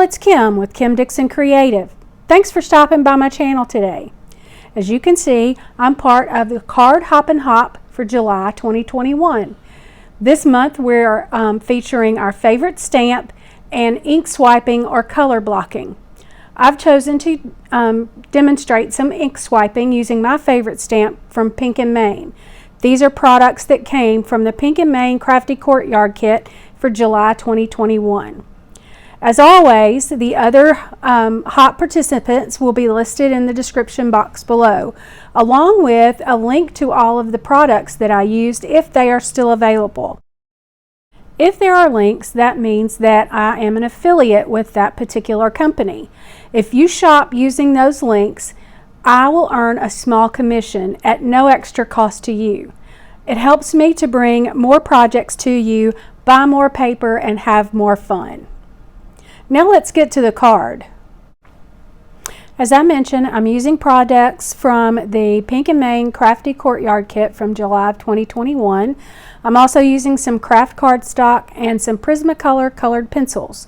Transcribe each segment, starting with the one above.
it's Kim with Kim Dixon Creative. Thanks for stopping by my channel today. As you can see, I'm part of the Card Hoppin Hop for July 2021. This month we're featuring our favorite stamp and ink swiping or color blocking. I've chosen to demonstrate some ink swiping using my favorite stamp from Pink and Main. These are products that came from the Pink and Main Crafty Courtyard Kit for July 2021. As always, the other hop participants will be listed in the description box below, along with a link to all of the products that I used if they are still available. If there are links, that means that I am an affiliate with that particular company. If you shop using those links, I will earn a small commission at no extra cost to you. It helps me to bring more projects to you, buy more paper, and have more fun. Now let's get to the card. As I mentioned, I'm using products from the Pink and Main Crafty Courtyard Kit from July of 2021. I'm also using some craft cardstock and some Prismacolor colored pencils.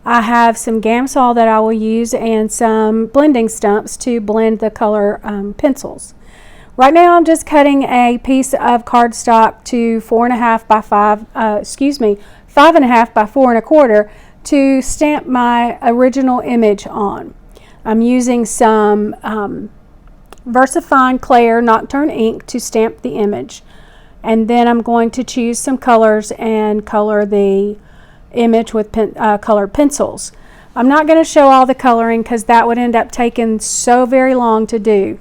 I have some Gamsol that I will use and some blending stumps to blend the color pencils. Right now I'm just cutting a piece of cardstock to 5.5 by 4.25 to stamp my original image on. I'm using some VersaFine Clair Nocturne ink to stamp the image, and then I'm going to choose some colors and color the image with colored pencils. I'm not going to show all the coloring because that would end up taking so very long to do,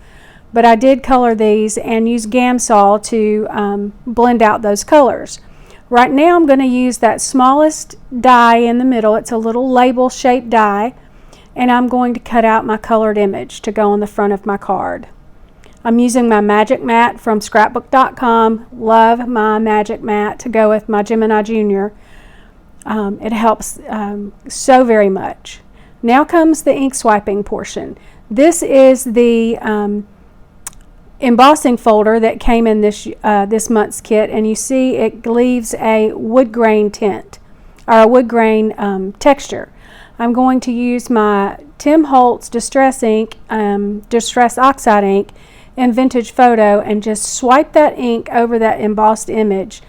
but I did color these and use Gamsol to blend out those colors. Right now I'm going to use that smallest die in the middle. It's a little label shaped die, and I'm going to cut out my colored image to go on the front of my card. I'm using my magic mat from scrapbook.com. Love my magic mat to go with my Gemini Junior. It helps so very much. Now comes the ink swiping portion. This is the embossing folder that came in this month's kit, and you see it leaves a wood grain tint or a wood grain texture. I'm going to use my Tim Holtz Distress ink, Distress Oxide ink in Vintage Photo, and just swipe that ink over that embossed image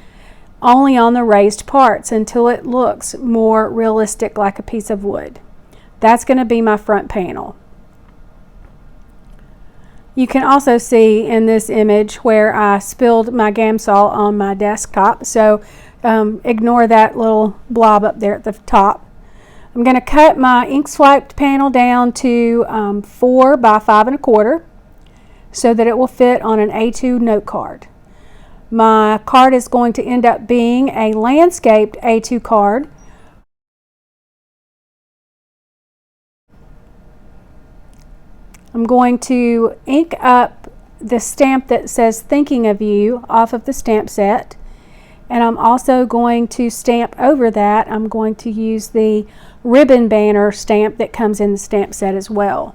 only on the raised parts until it looks more realistic like a piece of wood. That's going to be my front panel. You can also see in this image where I spilled my Gamsol on my desktop, so ignore that little blob up there at the top. I'm going to cut my ink swiped panel down to 4 by 5.25 so that it will fit on an A2 note card. My card is going to end up being a landscaped A2 card. I'm going to ink up the stamp that says "Thinking of You" off of the stamp set, and I'm also going to stamp over that. I'm going to use the ribbon banner stamp that comes in the stamp set as well.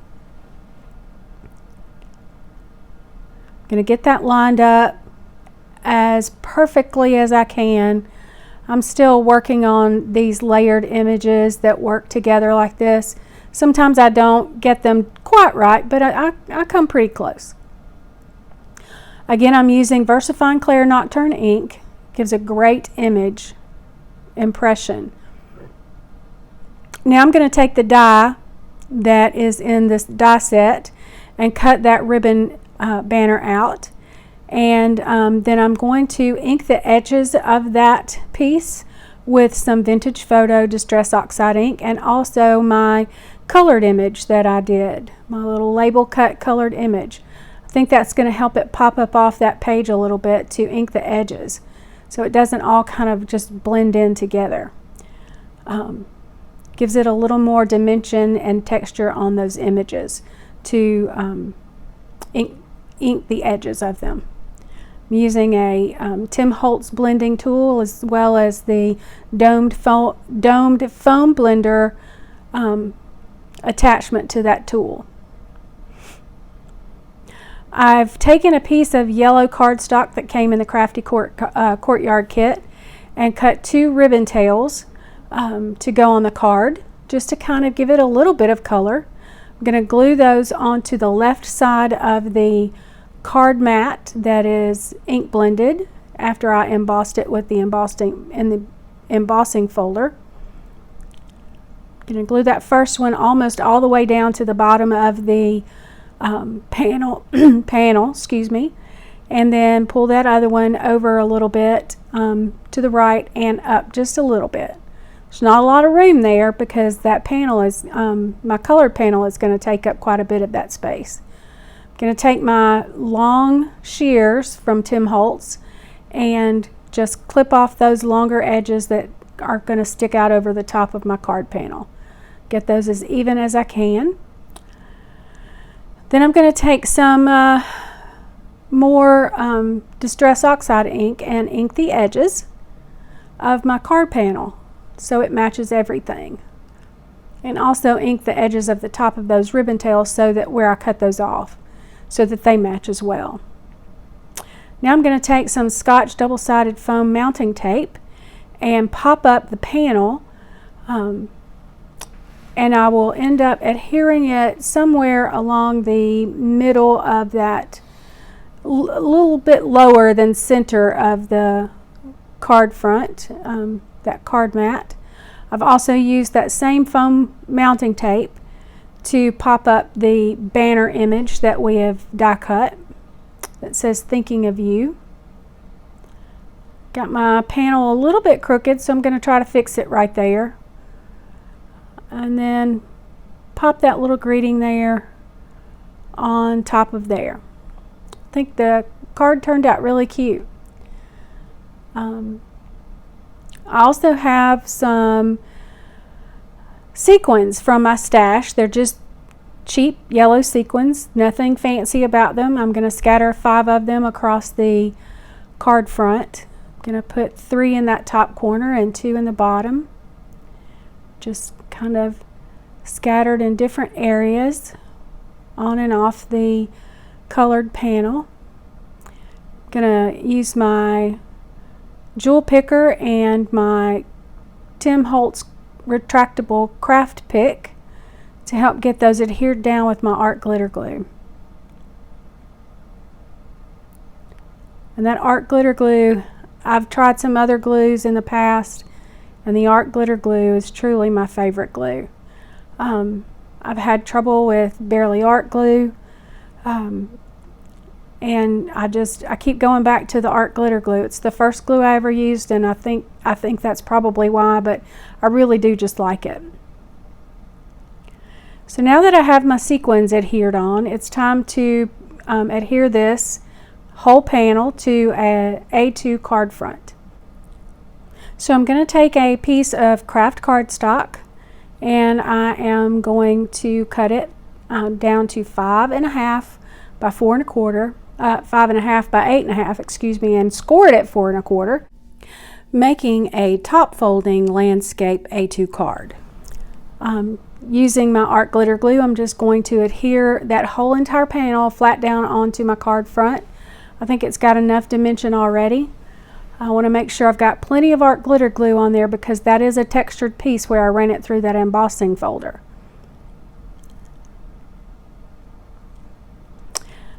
I'm going to get that lined up as perfectly as I can. I'm still working on these layered images that work together like this. Sometimes I don't get them quite right, but I come pretty close. Again, I'm using VersaFine Clair Nocturne ink. Gives a great image impression. Now I'm going to take the die that is in this die set and cut that ribbon banner out, and then I'm going to ink the edges of that piece with some Vintage Photo Distress Oxide ink, and also my colored image that I did, my little label cut colored image. I think that's going to help it pop up off that page a little bit to ink the edges so it doesn't all kind of just blend in together. Gives it a little more dimension and texture on those images to ink the edges of them. I'm using a Tim Holtz blending tool as well as the domed foam blender attachment to that tool. I've taken a piece of yellow cardstock that came in the Crafty Courtyard kit and cut 2 ribbon tails to go on the card. just to kind of give it a little bit of color. I'm going to glue those onto the left side of the card mat that is ink blended after I embossed it with the embossing folder. I'm going to glue that first one almost all the way down to the bottom of the panel, excuse me, and then pull that other one over a little bit to the right and up just a little bit. There's not a lot of room there because that panel is, my colored panel is going to take up quite a bit of that space. I'm going to take my long shears from Tim Holtz and just clip off those longer edges that are going to stick out over the top of my card panel. Get those as even as I can. Then I'm going to take some more Distress Oxide ink and ink the edges of my card panel so it matches everything. And also ink the edges of the top of those ribbon tails so that where I cut those off so that they match as well. Now I'm going to take some Scotch double-sided foam mounting tape and pop up the panel, and I will end up adhering it somewhere along the middle of that, a little bit lower than center of the card front, that card mat. I've also used that same foam mounting tape to pop up the banner image that we have die cut that says "Thinking of You." Got my panel a little bit crooked, so I'm going to try to fix it right there. And then pop that little greeting there on top of there. I think the card turned out really cute. I also have some sequins from my stash. They're just cheap yellow sequins, nothing fancy about them. I'm going to scatter 5 of them across the card front. I'm going to put 3 in that top corner and 2 in the bottom. Just kind of scattered in different areas on and off the colored panel. I'm going to use my jewel picker and my Tim Holtz retractable craft pick to help get those adhered down with my art glitter glue. And that art glitter glue, I've tried some other glues in the past, and the art glitter glue is truly my favorite glue. I've had trouble with Barely Art glue, and I keep going back to the art glitter glue. It's the first glue I ever used, and I think that's probably why, but I really do just like it. So now that I have my sequins adhered on, it's time to adhere this whole panel to a A2 card front. So I'm going to take a piece of craft cardstock and I am going to cut it down to 5.5 by 4.25, 5.5 by 8.5, excuse me, and score it at 4.25, making a top folding landscape A2 card. Using my art glitter glue, I'm just going to adhere that whole entire panel flat down onto my card front. I think it's got enough dimension already. I want to make sure I've got plenty of art glitter glue on there because that is a textured piece where I ran it through that embossing folder.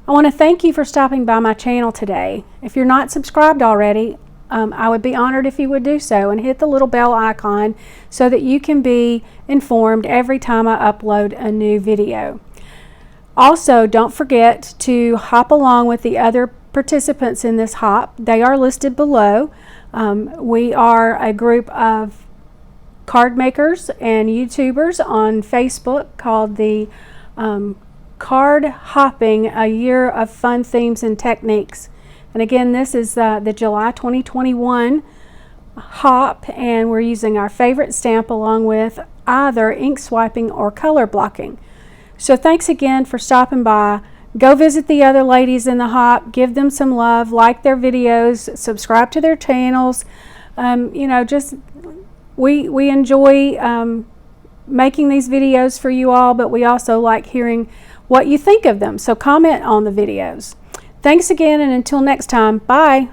I want to thank you for stopping by my channel today. If you're not subscribed already, I would be honored if you would do so and hit the little bell icon so that you can be informed every time I upload a new video. Also, don't forget to hop along with the other participants in this hop. They are listed below. We are a group of card makers and YouTubers on Facebook called the Card Hopping, a Year of Fun Themes and Techniques. And again, this is the July 2021 hop, and we're using our favorite stamp along with either ink swiping or color blocking. So thanks again for stopping by. Go visit the other ladies in the hop, give them some love, like their videos, subscribe to their channels. You know, just we enjoy making these videos for you all, but we also like hearing what you think of them. So comment on the videos. Thanks again, and until next time, bye.